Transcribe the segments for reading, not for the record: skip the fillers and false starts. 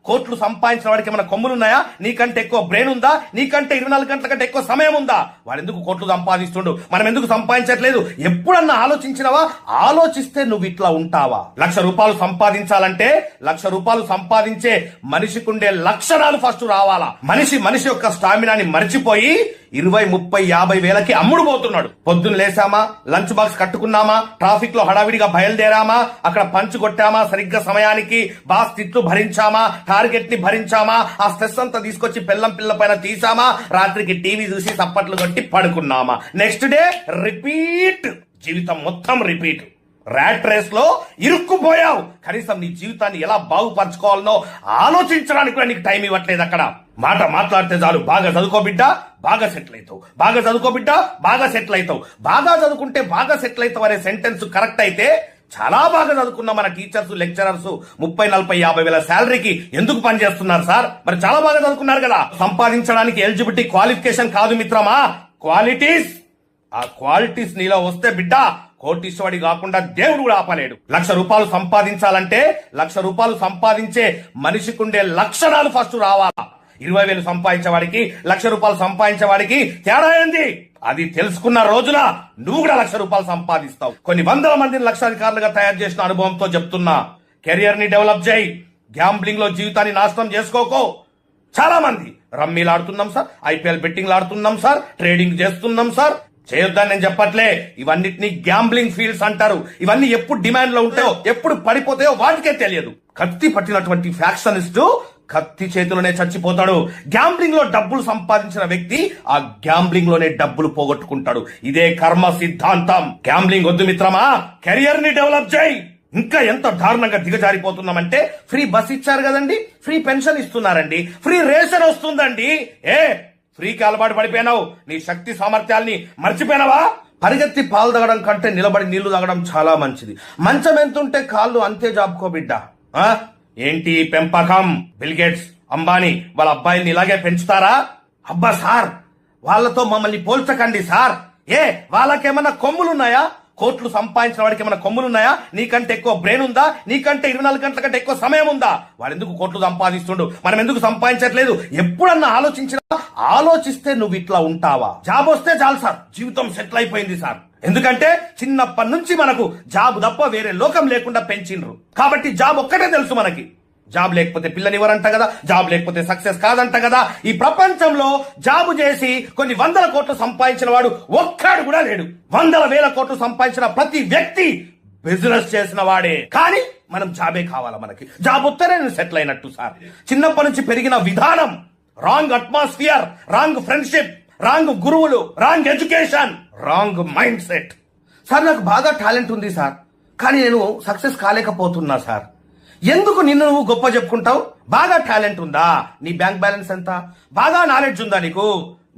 కోట్లు సంపాదించిన వాడికి ఏమైనా కొమ్ములున్నాయా? నీకంటే ఎక్కువ బ్రెయిన్ ఉందా? నీకంటే 24 గంటల కంటే ఎక్కువ సమయం ఉందా? వాడు ఎందుకు కోట్లు సంపాదిస్తుండు, మనం ఎందుకు సంపాదించట్లేదు? ఎప్పుడన్నా ఆలోచించినవా? ఆలోచిస్తే నువ్వు ఇట్లా ఉంటావా? ₹1,00,000 సంపాదించాలంటే ₹1,00,000 సంపాదించే మనిషికుండే లక్షణాలు ఫస్ట్ రావాలా. మనిషి యొక్క స్టామినాని మర్చిపోయి 20, 30, 50 వేలకి అమ్ముడు పోతున్నాడు. పొద్దున్న లేసామా, లంచ్ బాక్స్ కట్టుకున్నామా, ట్రాఫిక్ లో హడావిడిగా బయలుదేరామా, అక్కడ పంచ్ కొట్టామా, సరిగ్గా సమయానికి బాస్ తిట్లు భరించామా, టార్గెట్ ని భరించామా, ఆ స్ట్రెస్ అంతా తీసుకొచ్చి పిల్ల పైన తీసామా, రాత్రికి టీవీ చూసి చప్పట్లు కొట్టి పడుకున్నామా, నెక్స్ట్ డే రిపీట్. జీవితం మొత్తం రిపీట్. ర్యాట్ రేస్ లో ఇరుక్కుపోయావు. కనీసం నీ జీవితాన్ని ఎలా బాగుపరచుకోవాలనో ఆలోచించడానికి కూడా నీకు టైం ఇవ్వట్లేదు. అక్కడ మాట మాట్లాడితే చాలు, బాగా చదువుకో బిడ్డ, బాగా సెటిల్ అవుతావు, బాగా చదువుకో బిడ్డ, బాగా సెటిల్ అవుతావు, బాగా చదువుకుంటే బాగా సెటిల్ అవుతావు అనే సెంటెన్స్ కరెక్ట్ అయితే చాలా బాగా చదువుకున్న మన టీచర్స్, లెక్చరర్స్ 30, 40, 50 వేల శాలరీకి ఎందుకు పనిచేస్తున్నారు సార్? మరి చాలా బాగా చదువుకున్నారు కదా. సంపాదించడానికి ఎలిజిబిలిటీ క్వాలిఫికేషన్ కాదు మిత్రమా, క్వాలిటీస్. ఆ క్వాలిటీస్ నీలో వస్తే బిడ్డ కోటీశ్వడి కాకుండా దేవుడు కూడా ఆపలేడు. ₹1,00,000 సంపాదించాలంటే ₹1,00,000 సంపాదించే మనిషికుండే లక్షణాలు ఫస్ట్ రావాలా. 20,000 సంపాదించేవాడికి ₹1,00,000 సంపాదించేవాడికి తేడా ఏంది? అది తెలుసుకున్న రోజున నువ్వు కూడా ₹1,00,000 సంపాదిస్తావు. కొన్ని వందల మందిని లక్షాధికారులుగా తయారు చేసిన అనుభవంతో చెప్తున్నా, కెరియర్ ని డెవలప్ చేయి. గ్యాంబ్లింగ్ లో జీవితాన్ని నాశనం చేసుకోకో. చాలా మంది రమ్మీలు ఆడుతున్నాం సార్, IPL బెట్టింగ్లు ఆడుతున్నాం సార్, ట్రేడింగ్ చేస్తున్నాం సార్. చేయొద్దని నేను చెప్పట్లే, ఇవన్నిటిని గ్యాంబ్లింగ్ ఫీల్డ్స్ అంటారు. ఇవన్నీ ఎప్పుడు డిమాండ్ లో ఉంటాయో, ఎప్పుడు పడిపోతాయో వాటికే తెలియదు. కత్తి పట్టినటువంటి ఫ్యాక్షనిస్ట్ కత్తి చేతిలోనే చచ్చిపోతాడు. గ్యాంబ్లింగ్ లో డబ్బులు సంపాదించిన వ్యక్తి ఆ గ్యాంబ్లింగ్ లోనే డబ్బులు పోగొట్టుకుంటాడు. ఇదే కర్మ సిద్ధాంతం. గ్యాంబ్లింగ్ వద్దు మిత్రమా, కెరియర్ ని డెవలప్ చేయి. ఇంకా ఎంత దారుణంగా దిగజారిపోతున్నామంటే, ఫ్రీ బస్ ఇచ్చారు కదండి, ఫ్రీ పెన్షన్ ఇస్తున్నారండి, ఫ్రీ రేషన్ వస్తుందండి. ఫ్రీకి అలవాటు పడిపోయినావు. నీ శక్తి సామర్థ్యాల్ని మర్చిపోయినావా? పరిగెత్తి పాలు తాగడం కంటే నిలబడి నీళ్లు తాగడం చాలా మంచిది. మంచం ఎంతుంటే కాళ్ళు అంతే జాపుకో బిడ్డ. ఏంటి పెంపకం? బిల్ గేట్స్, అంబానీ వాళ్ళ అబ్బాయిల్ని ఇలాగే పెంచుతారా? అబ్బా సార్, వాళ్ళతో మమ్మల్ని పోల్చకండి సార్. వాళ్ళకేమన్నా కొమ్ములున్నాయా? కోట్లు సంపాదించిన వాడికి ఏమైనా కొమ్ములున్నాయా? నీకంటే ఎక్కువ బ్రెయిన్ ఉందా? నీకంటే 24 గంటల కంటే ఎక్కువ సమయం ఉందా? వాడు ఎందుకు కోట్లు సంపాదిస్తుండు, మనం ఎందుకు సంపాదించట్లేదు? ఎప్పుడన్నా ఆలోచిస్తే నువ్వు ఇట్లా ఉంటావా? జాబ్ వస్తే చాలు సార్, జీవితం సెటిల్ అయిపోయింది సార్. ఎందుకంటే చిన్నప్పటి నుంచి మనకు జాబ్ తప్ప వేరే లోకం లేకుండా పెంచిండ్రు. కాబట్టి జాబ్ ఒక్కటే తెలుసు మనకి. జాబ్ లేకపోతే పిల్లనివ్వరంట కదా, జాబ్ లేకపోతే సక్సెస్ కాదంట కదా. ఈ ప్రపంచంలో జాబు చేసి కొన్ని 100 కోట్లు సంపాదించిన వాడు ఒక్కడు కూడా లేడు. 100,000 కోట్లు సంపాదించిన ప్రతి వ్యక్తి బిజినెస్ చేసిన వాడే. కానీ మనం జాబే కావాలా? మనకి జాబ్ వస్తేనే నేను సెటిల్ అయినట్టు సార్. చిన్నప్పటి నుంచి పెరిగిన విధానం, wrong atmosphere, wrong friendship, wrong గురువులు, wrong education, wrong mindset. Sir నాకు బాగా టాలెంట్ ఉంది సార్, కానీ నేను సక్సెస్ కాలేకపోతున్నా సార్. ఎందుకు నిన్ను నువ్వు గొప్ప చెప్పుకుంటావు? బాగా టాలెంట్ ఉందా? నీ బ్యాంక్ బ్యాలెన్స్ ఎంత? బాగా నాలెడ్జ్ ఉందా నీకు?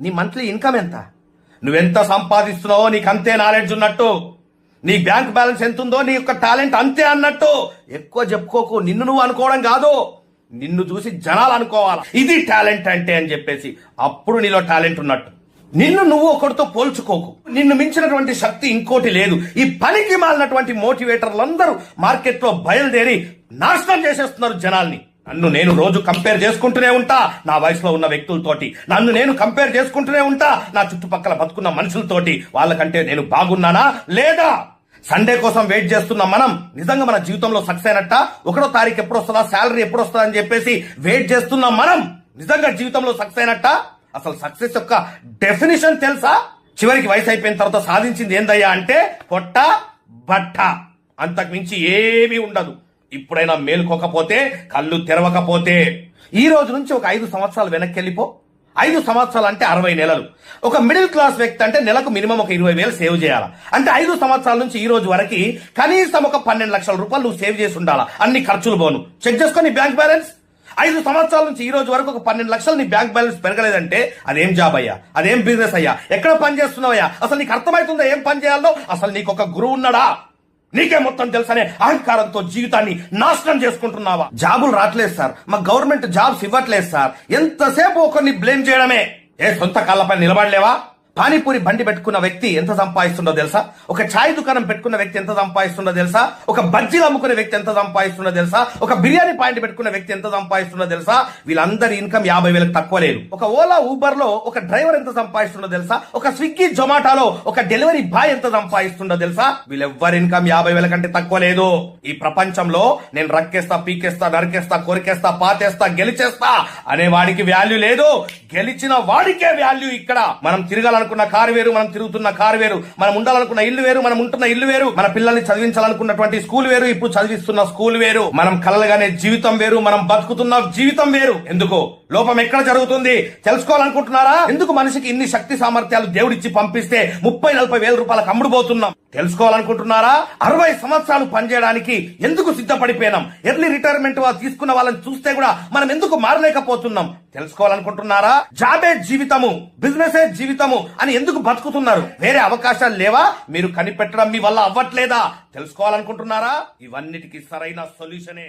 నీ మంత్లీ ఇన్కమ్ ఎంత? నువ్వెంత సంపాదిస్తున్నావో నీకు అంతే నాలెడ్జ్ ఉన్నట్టు. నీ బ్యాంక్ బ్యాలెన్స్ ఎంత ఉందో నీ యొక్క టాలెంట్ అంతే అన్నట్టు. ఎక్కువ చెప్పుకోకు. నిన్ను నువ్వు అనుకోవడం కాదు, నిన్ను చూసి జనాలు అనుకోవాలా ఇది టాలెంట్ అంటే అని చెప్పేసి. అప్పుడు నీలో టాలెంట్ ఉన్నట్టు. నిన్ను నువ్వు ఒకరితో పోల్చుకోకు. నిన్ను మించినటువంటి శక్తి ఇంకోటి లేదు. ఈ పనికి మాలినటువంటి మోటివేటర్లందరూ మార్కెట్ లో బయలుదేరి నాశనం చేసేస్తున్నారు జనాల్ని. నన్ను నేను రోజు కంపేర్ చేసుకుంటూనే ఉంటా నా వయసులో ఉన్న వ్యక్తులతోటి. నన్ను నేను కంపేర్ చేసుకుంటూనే ఉంటా నా చుట్టుపక్కల బతుకున్న మనుషులతోటి. వాళ్ళకంటే నేను బాగున్నానా లేదా? సండే కోసం వెయిట్ చేస్తున్న మనం నిజంగా మన జీవితంలో సక్సెస్ అయినట్ట? 1వ తారీఖు ఎప్పుడు వస్తుందా, శాలరీ ఎప్పుడు వస్తుందా అని చెప్పేసి వెయిట్ చేస్తున్న మనం నిజంగా జీవితంలో సక్సెస్ అయినట్ట? అసలు సక్సెస్ యొక్క డెఫినేషన్ తెలుసా? చివరికి వయసు అయిపోయిన తర్వాత సాధించింది ఏందయ్యా అంటే పొట్ట బట్ట, అంతకు మించి ఏమీ ఉండదు. ఇప్పుడైనా మేలుకోకపోతే, కళ్ళు తెరవకపోతే, ఈ రోజు నుంచి ఒక 5 సంవత్సరాలు వెనక్కి వెళ్ళిపో. 5 సంవత్సరాలు అంటే 60 నెలలు. ఒక మిడిల్ క్లాస్ వ్యక్తి అంటే నెలకు మినిమం ఒక 20,000 సేవ్ చేయాలా. అంటే 5 సంవత్సరాల నుంచి ఈ రోజు వరకు కనీసం ఒక 12 లక్షల రూపాయలు నువ్వు సేవ్ చేసి ఉండాలా. అన్ని ఖర్చులు పోను. చెక్ చేసుకొని బ్యాంక్ బ్యాలెన్స్. 5 సంవత్సరాల నుంచి ఈ రోజు వరకు ఒక 12 లక్షలు నీ బ్యాంక్ బ్యాలెన్స్ పెరగలేదంటే అదేం జాబ్ అయ్యా? అదేం బిజినెస్ అయ్యా? ఎక్కడ పని చేస్తున్నావయ్యా? అసలు నీకు అర్థమవుతుందా ఏం పని చేయాలో? అసలు నీకు ఒక గురువు ఉన్నాడా? నీకే మొత్తం తెలుసనే అహంకారంతో జీవితాన్ని నాశనం చేసుకుంటున్నావా? జాబులు రావట్లేదు సార్, మా గవర్నమెంట్ జాబ్స్ ఇవ్వట్లేదు సార్. ఎంతసేపు ఒకరిని బ్లేమ్ చేయడమే. సొంత కాళ్ళపై నిలబడలేవా? పానీపూరి బండి పెట్టుకున్న వ్యక్తి ఎంత సంపాదిస్తుండో తెలుసా? ఒక ఛాయ్ దుకాణం పెట్టుకున్న వ్యక్తి ఎంత సంపాదిస్తుండో తెలుసా? ఒక బజ్జీలు అమ్ముకునే వ్యక్తి ఎంత సంపాదిస్తుండో తెలుసా? ఒక బిర్యానీ పాయింట్ పెట్టుకున్న వ్యక్తి ఎంత సంపాదిస్తుండో తెలుసా? వీళ్ళందరి ఇన్కమ్ 50,000 తక్కువ లేదు. ఒక ఓలా ఊబర్ లో ఒక డ్రైవర్ ఎంత సంపాదిస్తుండో తెలుసా? ఒక స్విగ్గీ జొమాటోలో ఒక డెలివరీ బాయ్ ఎంత సంపాదిస్తుండో తెలుసా? వీళ్ళెవ్వరి ఇన్కమ్ 50,000 కంటే తక్కువ లేదు. ఈ ప్రపంచంలో నేను రక్కేస్తా, పీకేస్తా, నరికేస్తా, కొరికేస్తా, పాతేస్తా, గెలిచేస్తా అనే వాడికి వాల్యూ లేదు. గెలిచిన వాడికే వాల్యూ. ఇక్కడ మనం తిరగాలనుకున్న కారు వేరు, మనం తిరుగుతున్న కారు వేరు, మనం ఉండాలనుకున్న ఇల్లు వేరు, మనం ఉంటున్న ఇల్లు వేరు, మన పిల్లల్ని చదివించాలనుకున్నటువంటి స్కూల్ వేరు, ఇప్పుడు చదివిస్తున్న స్కూల్ వేరు, మనం కలలుగానే జీవితం వేరు, మనం బతుకుతున్న జీవితం వేరు. ఎందుకు లోపం ఎక్కడ జరుగుతుంది తెలుసుకోవాలనుకుంటున్నారా? ఎందుకు మనిషికి ఇన్ని శక్తి సామర్థ్యాలు దేవుడిచ్చి పంపిస్తే 30-40 వేల రూపాయలకు అమ్ముడుపోతున్నాం తెలుసుకోవాలనుకుంటున్నారా? 60 సంవత్సరాలు పనిచేయడానికి ఎందుకు సిద్ధపడిపోయినాం? ఎర్లీ రిటైర్మెంట్ తీసుకున్న వాళ్ళని చూస్తే కూడా మనం ఎందుకు మారలేకపోతున్నాం తెలుసుకోవాలనుకుంటున్నారా? జాబే జీవితము, బిజినెసే జీవితము అని ఎందుకు బతుకుతున్నారు? వేరే అవకాశాలు లేవా? మీరు కనిపెట్టడం మీ వల్ల అవ్వట్లేదా తెలుసుకోవాలనుకుంటున్నారా? ఇవన్నిటికీ సరైన సొల్యూషనే